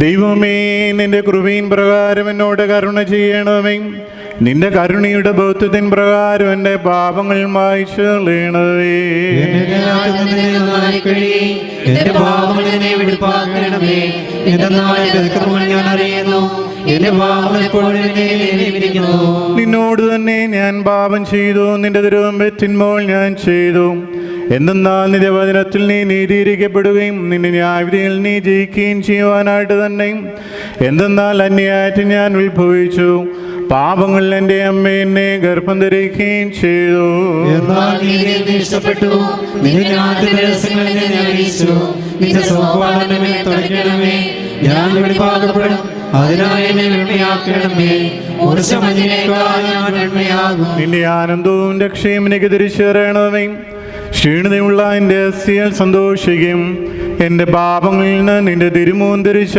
ദൈവമേ, നിന്റെ കൃപയിൻ പ്രകാരം എന്നോട് കരുണ ചെയ്യണമേ. നിന്റെ കരുണയുടെ ബോധത്തിൻ പ്രകാരം എന്റെ പാപങ്ങൾ മായ്ച്ചു കളയണമേ. നിന്നോട് തന്നെ ഞാൻ പാപം ചെയ്തു, നിന്റെ തിരുമുമ്പിൽ ഞാൻ ചെയ്തു. എന്തെന്നാൽ നിന്റെ വചനത്തിൽ നീ നീതീകരിക്കപ്പെടുകയും നിന്റെ ന്യായവിധിയിൽ നീ ജയിക്കുകയും ചെയ്യുവാനായിട്ട് തന്നെ. എന്തെന്നാൽ അന്യായത്തിൽ ഞാൻ ഉത്ഭവിച്ചു, പാപങ്ങളിൽ എൻ്റെ അമ്മ എന്നെ ഗർഭം ധരിക്കുകയും ചെയ്തു. നിന്റെ ആനന്ദവും രക്ഷയും എനിക്ക് തിരിച്ചറിയണമേ. ക്ഷീണതയുള്ള എൻ്റെ അസ്ഥിയിൽ സന്തോഷിക്കും. എൻ്റെ പാപങ്ങളിൽ നിന്ന് നിന്റെ തിരുമുഖം തിരിച്ച്